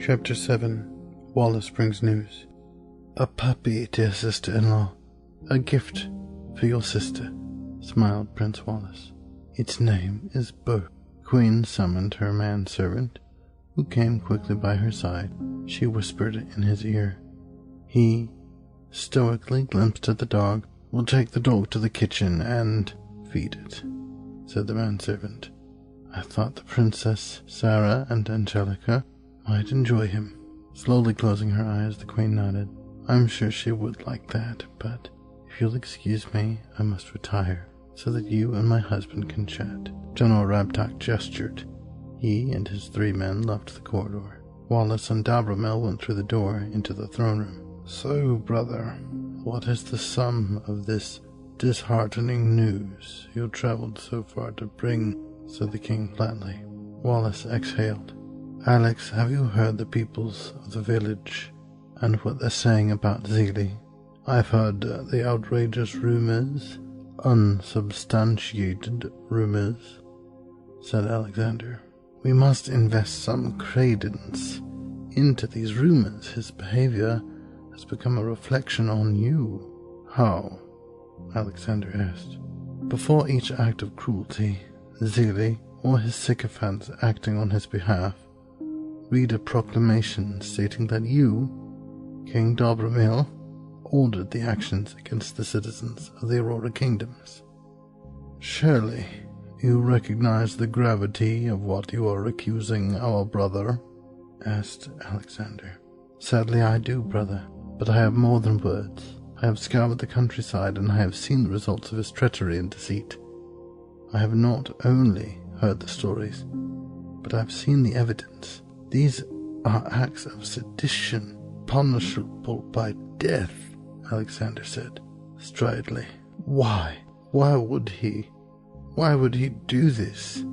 Chapter 7. Wallace brings news. A puppy, dear sister-in-law. A gift for your sister, smiled Prince Wallace. Its name is Bo. Queen summoned her manservant, who came quickly by her side. She whispered in his ear. He stoically glimpsed at the dog. We'll take the dog to the kitchen and feed it, said the manservant. I thought the Princess Sarah and Angelica might enjoy him. Slowly closing her eyes, the Queen nodded. I'm sure she would like that, but if you'll excuse me, I must retire, so that you and my husband can chat. General Rabtak gestured. He and his 3 men left the corridor. Wallace and Dobromel went through the door into the throne room. So, brother, what is the sum of this disheartening news you traveled so far to bring? Said the king flatly. Wallace exhaled. Alex, have you heard the peoples of the village and what they're saying about Zeely? I've heard the outrageous rumors, unsubstantiated rumors, said Alexander. We must invest some credence into these rumors. His behavior has become a reflection on you. How? Alexander asked. Before each act of cruelty, Zeely or his sycophants acting on his behalf read a proclamation stating that you, King Dobromil, ordered the actions against the citizens of the Aurora Kingdoms. Surely you recognize the gravity of what you are accusing our brother? Asked Alexander. Sadly I do, brother, but I have more than words. I have scoured the countryside and I have seen the results of his treachery and deceit. I have not only heard the stories, but I have seen the evidence. These are acts of sedition, punishable by death, Alexander said, stridently. Why? Why would he do this?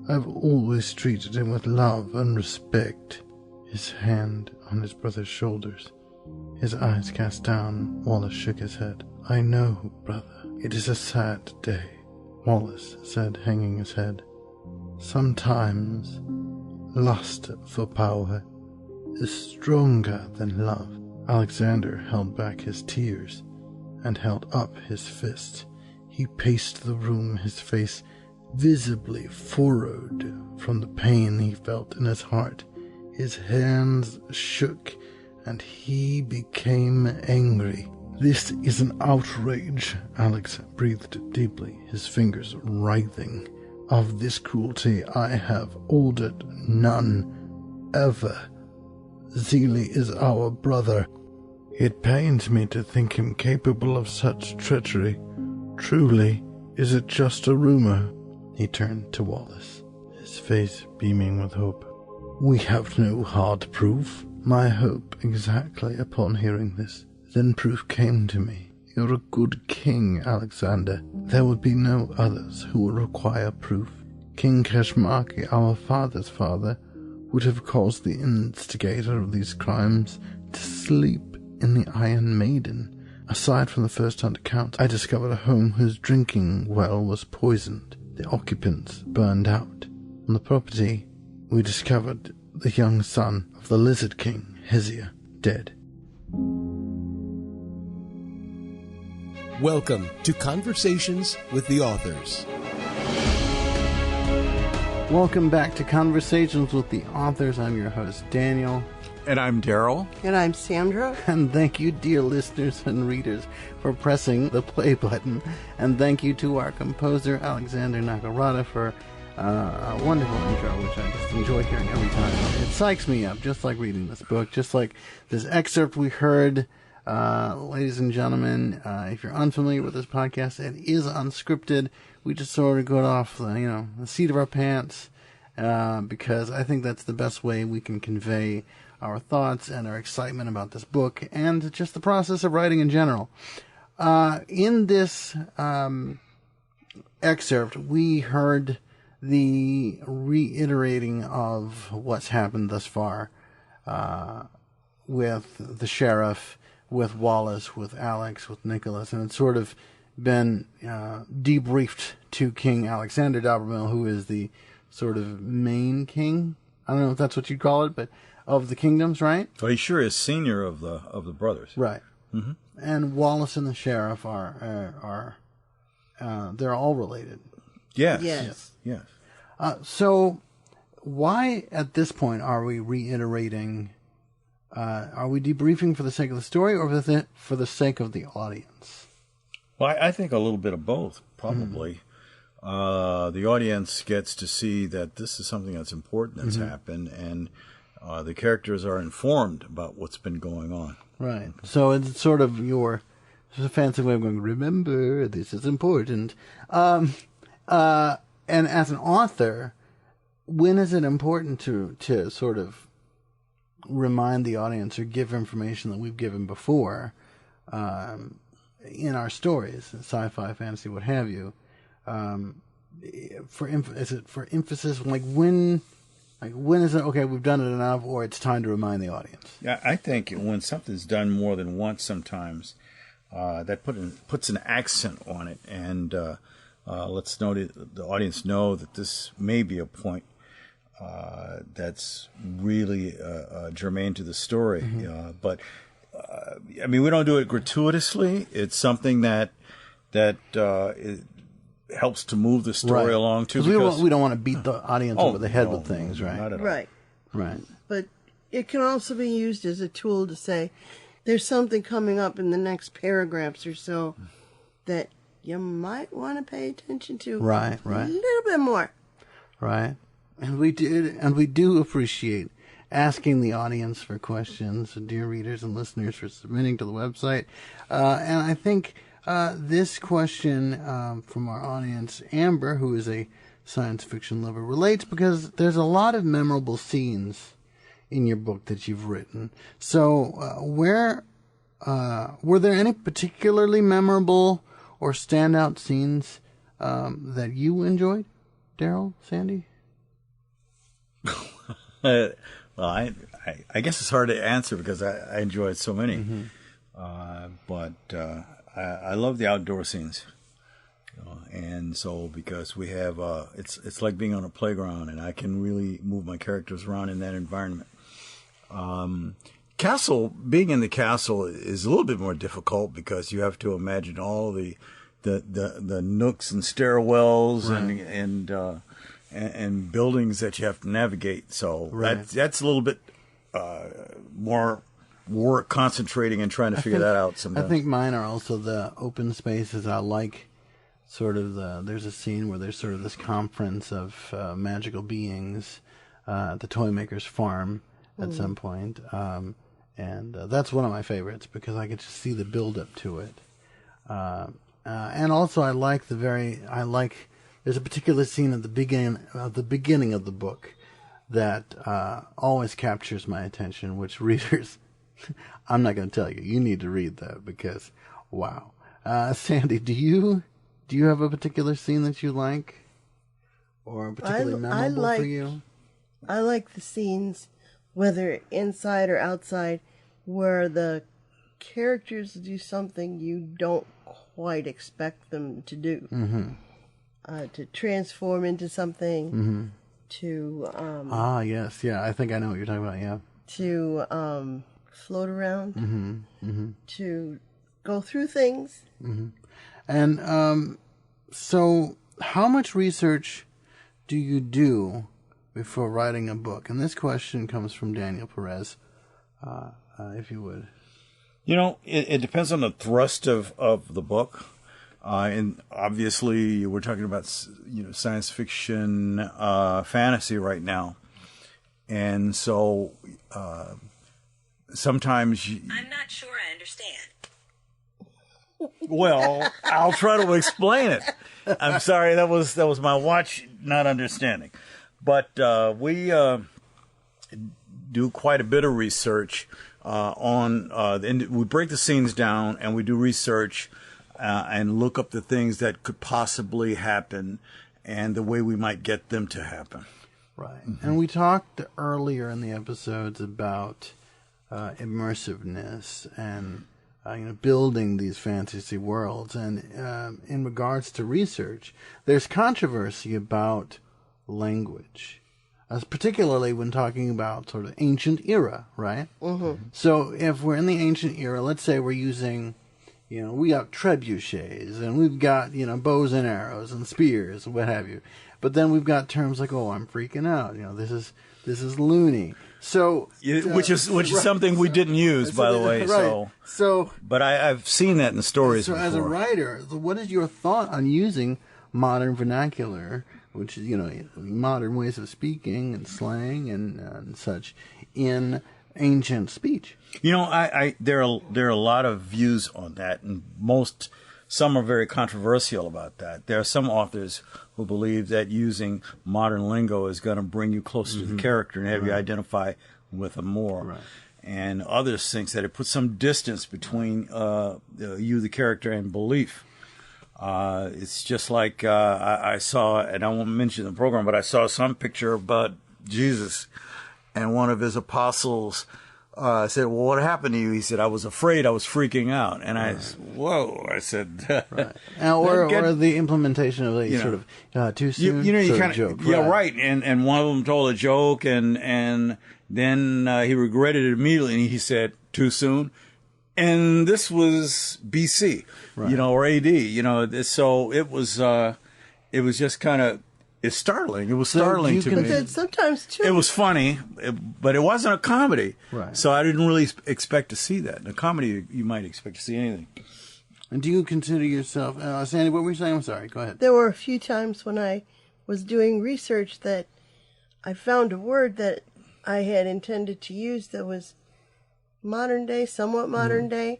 I've always treated him with love and respect. His hand on his brother's shoulders, his eyes cast down, Wallace shook his head. I know, brother, it is a sad day, Wallace said, hanging his head. Sometimes lust for power is stronger than love. Alexander held back his tears and held up his fist. He paced the room, his face visibly furrowed from the pain he felt in his heart. His hands shook and he became angry. This is an outrage, Alex breathed deeply, his fingers writhing. Of this cruelty I have ordered none, ever. Zeely is our brother. It pains me to think him capable of such treachery. Truly, is it just a rumor? He turned to Wallace, his face beaming with hope. We have no hard proof. My hope exactly upon hearing this. Then proof came to me. You're a good king, Alexander. There would be no others who would require proof. King Keshmaki, our father's father, would have caused the instigator of these crimes to sleep in the Iron Maiden. Aside from the first-hand account, I discovered a home whose drinking well was poisoned. The occupants burned out. On the property, we discovered the young son of the Lizard King, Hesea, dead. Welcome to Conversations with the Authors. Welcome back to Conversations with the Authors. I'm your host, Daniel. And I'm Daryl. And I'm Sandra. And thank you, dear listeners and readers, for pressing the play button. And thank you to our composer, Alexander Nakarada, for a wonderful intro, which I just enjoy hearing every time. It psychs me up, just like reading this book, just like this excerpt we heard. Ladies and gentlemen, if you're unfamiliar with this podcast, it is unscripted. We just sort of go off the seat of our pants, because I think that's the best way we can convey our thoughts and our excitement about this book and just the process of writing in general. In this excerpt, we heard the reiterating of what's happened thus far with the sheriff, with Wallace, with Alex, with Nicholas, and it's sort of been debriefed to King Alexander Dobromil, who is the sort of main king. I don't know if that's what you'd call it, but of the kingdoms, right? Well, he sure is senior of the brothers. Right. Mm-hmm. And Wallace and the sheriff are they're all related. Yes. So why at this point are we reiterating? Are we debriefing for the sake of the story or for the sake of the audience? Well, I think a little bit of both, probably. The audience gets to see that this is something that's important that's happened, and the characters are informed about what's been going on. Right. So it's sort of it's a fancy way of going, remember, this is important. And as an author, when is it important to sort of remind the audience or give information that we've given before in our stories, sci-fi, fantasy, what have you? Is it for emphasis? Like when is it okay? We've done it enough, or it's time to remind the audience? Yeah, I think when something's done more than once, sometimes that puts an accent on it, and lets the audience know that this may be a point that's really germane to the story. But I mean, we don't do it gratuitously. It's something that it helps to move the story along too. Because we don't want to beat the audience over the head with things, right? Not at all. Right. But it can also be used as a tool to say, there's something coming up in the next paragraphs or so that you might want to pay attention to. Right. A little bit more. Right. And we do appreciate asking the audience for questions, dear readers and listeners, for submitting to the website. And I think this question from our audience, Amber, who is a science fiction lover, relates because there's a lot of memorable scenes in your book that you've written. So were there any particularly memorable or standout scenes that you enjoyed, Daryl, Sandy? Well, I guess it's hard to answer because I enjoyed so many. But I love the outdoor scenes. And so because we have, it's like being on a playground, and I can really move my characters around in that environment. Being in the castle is a little bit more difficult because you have to imagine all the nooks and stairwells and buildings that you have to navigate. So that's a little bit more work concentrating and trying to figure that out sometimes. I think mine are also the open spaces. I like sort of there's a scene where there's sort of this conference of magical beings at the Toymaker's farm at some point. And that's one of my favorites because I get to see the build up to it. And also there's a particular scene at the beginning of the book that always captures my attention, which readers, I'm not going to tell you. You need to read that because, wow. Sandy, do you have a particular scene that you like, or particularly memorable for you? I like the scenes, whether inside or outside, where the characters do something you don't quite expect them to do. To transform into something, to yes, yeah, I think I know what you're talking about. Yeah, to float around, to go through things, and so how much research do you do before writing a book? And this question comes from Daniel Perez, if you would. It depends on the thrust of the book. And obviously, we're talking about science fiction, fantasy right now, and so sometimes I'm not sure I understand. Well, I'll try to explain it. I'm sorry, that was my watch not understanding, but we do quite a bit of research on. We break the scenes down and we do research. And look up the things that could possibly happen and the way we might get them to happen. Right. And we talked earlier in the episodes about immersiveness and building these fantasy worlds. And in regards to research, there's controversy about language. particularly when talking about sort of ancient era, right? Mm-hmm. So if we're in the ancient era, let's say we're using, we got trebuchets and we've got, bows and arrows and spears and what have you. But then we've got terms like, oh, I'm freaking out. This is loony. So which is something we didn't use, by the way. Right. So but I've seen that in the stories before. As a writer, what is your thought on using modern vernacular, which is modern ways of speaking and slang and such, in ancient speech? There are a lot of views on that, and some are very controversial about that. There are some authors who believe that using modern lingo is going to bring you closer to the character and have you identify with them more. Right. And others think that it puts some distance between you, the character, and belief. It's just like I saw, and I won't mention the program, but I saw some picture about Jesus, and one of his apostles said, well, what happened to you? He said, I was afraid, I was freaking out. And I said, whoa. I said, right. Or the implementation of the sort of too soon joke. Yeah, right. And one of them told a joke, and then he regretted it immediately, and he said, too soon. And this was BC, right. Or AD, so it was just kind of, it's startling. It was startling to me. But sometimes, too. It was funny, but it wasn't a comedy. Right. So I didn't really expect to see that. In a comedy, you might expect to see anything. And do you consider yourself... Sandy, what were you saying? I'm sorry. Go ahead. There were a few times when I was doing research that I found a word that I had intended to use that was modern day, somewhat modern day.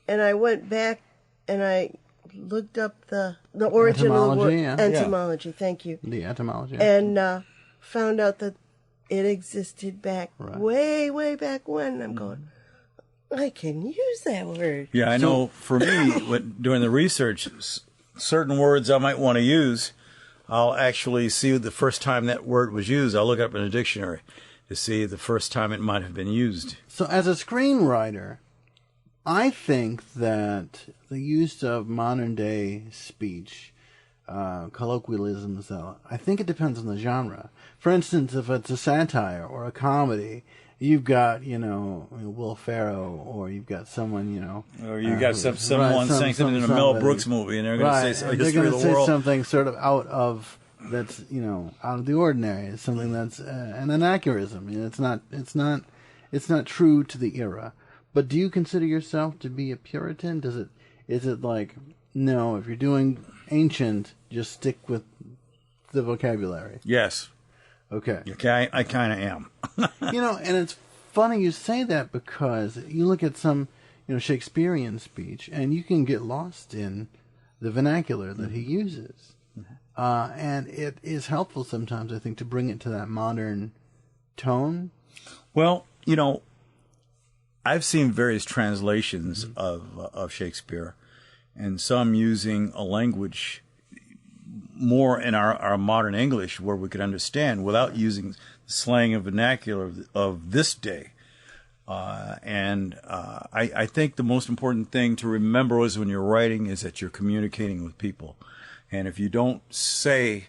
And I went back and I looked up the origin of the word. Etymology, thank you. The etymology. And found out that it existed back way, way back when. I'm going, I can use that word. Yeah, I know for me, during the research, certain words I might want to use, I'll actually see the first time that word was used. I'll look it up in a dictionary to see the first time it might have been used. So as a screenwriter, I think that the use of modern day speech, colloquialisms, I think it depends on the genre. For instance, if it's a satire or a comedy, you've got, Will Ferrell, or you've got someone, or you got someone saying something in a Mel Brooks movie, and they're going to say history of the world. They're going to say something sort of out of the ordinary. It's something that's an anachronism. It's not true to the era. But do you consider yourself to be a Puritan? Is it like, no, if you're doing ancient, just stick with the vocabulary? Yes. Okay. I kind of am. And it's funny you say that, because you look at some, Shakespearean speech, and you can get lost in the vernacular that he uses. And it is helpful sometimes, I think, to bring it to that modern tone. Well, I've seen various translations of Shakespeare, and some using a language more in our modern English where we could understand without using the slang and vernacular of this day. I think the most important thing to remember is when you're writing is that you're communicating with people. And if you don't say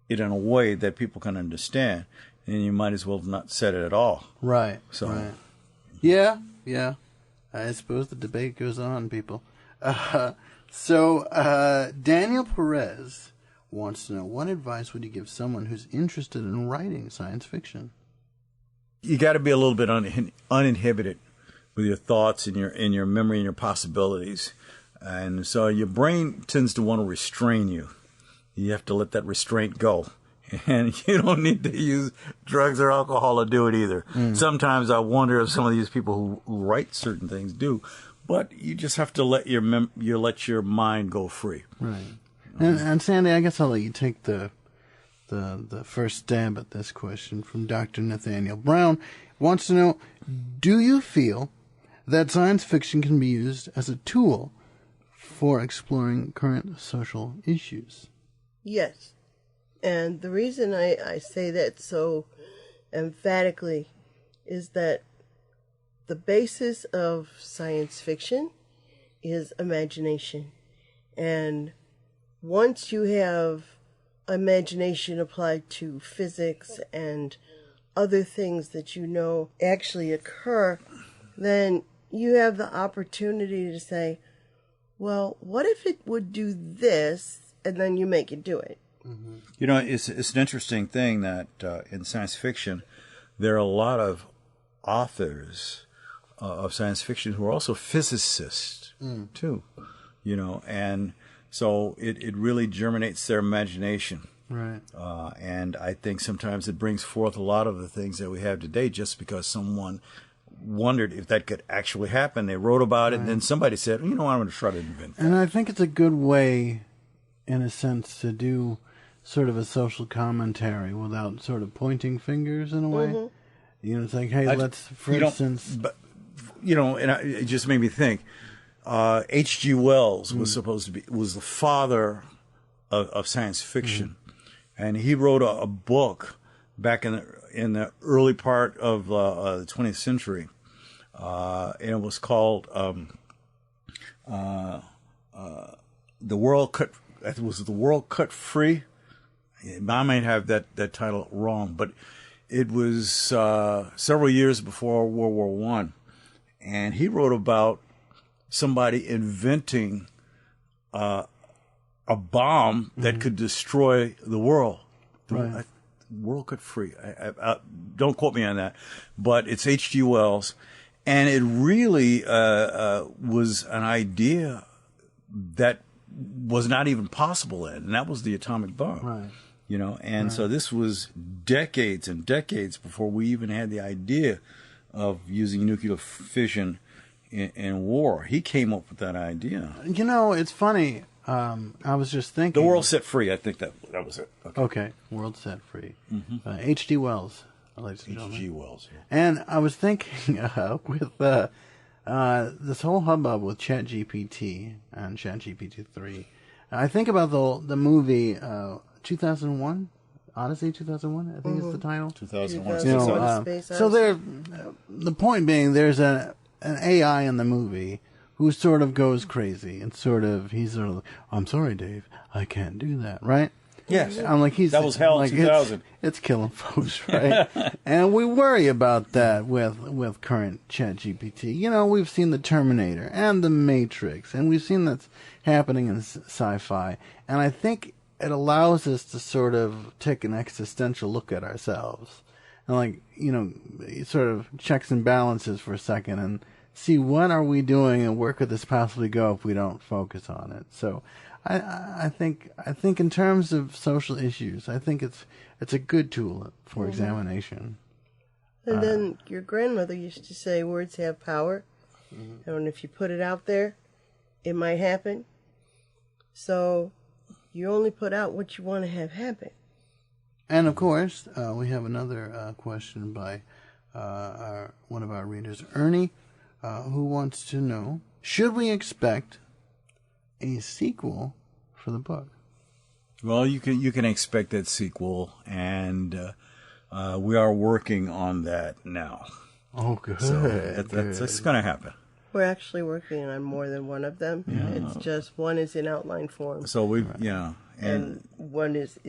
it in a way that people can understand, then you might as well have not said it at all. Right. So. Right. Yeah. I suppose the debate goes on, people. So Daniel Perez wants to know, what advice would you give someone who's interested in writing science fiction? You got to be a little bit uninhibited with your thoughts and your memory and your possibilities. And so your brain tends to want to restrain you. You have to let that restraint go. And you don't need to use drugs or alcohol to do it either. Sometimes I wonder if some of these people who write certain things do, but you just have to let your mind go free. Right. And Sandy, I guess I'll let you take the first stab at this question from Dr. Nathaniel Brown. Wants to know, do you feel that science fiction can be used as a tool for exploring current social issues? Yes. And the reason I say that so emphatically is that the basis of science fiction is imagination. And once you have imagination applied to physics and other things that you know actually occur, then you have the opportunity to say, well, what if it would do this? And then you make it do it. You know, it's an interesting thing that in science fiction, there are a lot of authors of science fiction who are also physicists too. You know, and so it really germinates their imagination. Right. And I think sometimes it brings forth a lot of the things that we have today just because someone wondered if that could actually happen. They wrote about it, and then somebody said, you know, I'm going to try to invent that. And I think it's a good way, in a sense, to do sort of a social commentary without sort of pointing fingers in a way. You know, it's like, hey, let's, for instance... But, you know, and it just made me think, H.G. Wells was the father of science fiction. And he wrote a book back in the early part of the 20th century, and it was called "The World Cut." It was "The World Cut Free." I might have that title wrong, but it was several years before World War One, and he wrote about somebody inventing a bomb that could destroy the world. Right. World Cut Free. I don't quote me on that, but it's H.G. Wells, and it really was an idea that was not even possible then, and that was the atomic bomb. Right. You know, and so this was decades and decades before we even had the idea of using nuclear fission in war. He came up with that idea. You know, it's funny. I was just thinking... The World Set Free, I think that was it. Okay, World Set Free. H.G. Wells, ladies and gentlemen. H.G. Wells. Yeah. And I was thinking with this whole hubbub with ChatGPT and ChatGPT 3, I think about the movie 2001, Odyssey 2001, I think is the title. 2001. You know, so the point being, there's an AI in the movie who sort of goes crazy and he's sort of, I'm sorry, Dave, I can't do that, right? Yes. I'm like, that was hell like, 2000. It's killing folks, right? And we worry about that with current ChatGPT. You know, we've seen the Terminator and the Matrix, and we've seen that's happening in sci-fi. And I think it allows us to sort of take an existential look at ourselves. And like, you know, sort of checks and balances for a second and see what are we doing and where could this possibly go if we don't focus on it. So I think in terms of social issues, I think it's a good tool for examination. And then your grandmother used to say words have power. And if you put it out there, it might happen. So you only put out what you want to have happen. And of course, we have another question by one of our readers, Ernie, who wants to know, should we expect a sequel for the book? Well, you can expect that sequel, and we are working on that now. Oh, good. So that's going to happen. We're actually working on more than one of them. Yeah. It's just one is in outline form. So and one is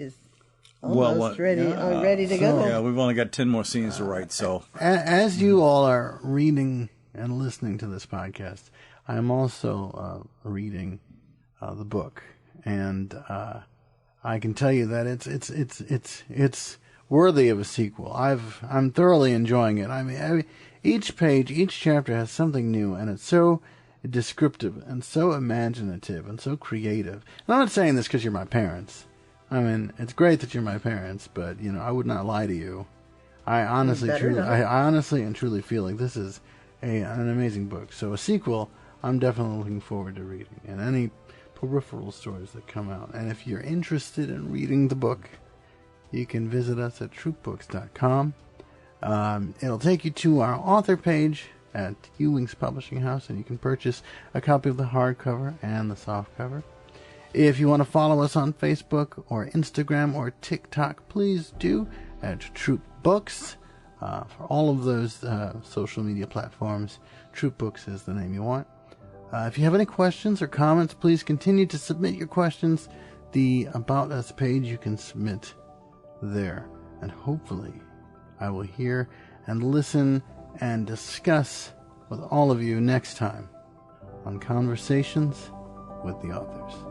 almost ready to go. Yeah, we've only got 10 more scenes to write. So as you all are reading and listening to this podcast, I'm also reading the book, and I can tell you that it's worthy of a sequel. I'm thoroughly enjoying it. I mean, each page, each chapter has something new, and it's so descriptive and so imaginative and so creative. And I'm not saying this because you're my parents. I mean, it's great that you're my parents, but you know, I would not lie to you. I honestly and truly feel like this is an amazing book. So a sequel, I'm definitely looking forward to reading, and any peripheral stories that come out. And if you're interested in reading the book, you can visit us at troopbooks.com. It'll take you to our author page at Ewing's Publishing House, and you can purchase a copy of the hardcover and the softcover. If you want to follow us on Facebook or Instagram or TikTok, please do at Troop Books. For all of those social media platforms, Troop Books is the name you want. If you have any questions or comments, please continue to submit your questions the About Us page. You can submit there, and hopefully I will hear and listen and discuss with all of you next time on Conversations with the Authors.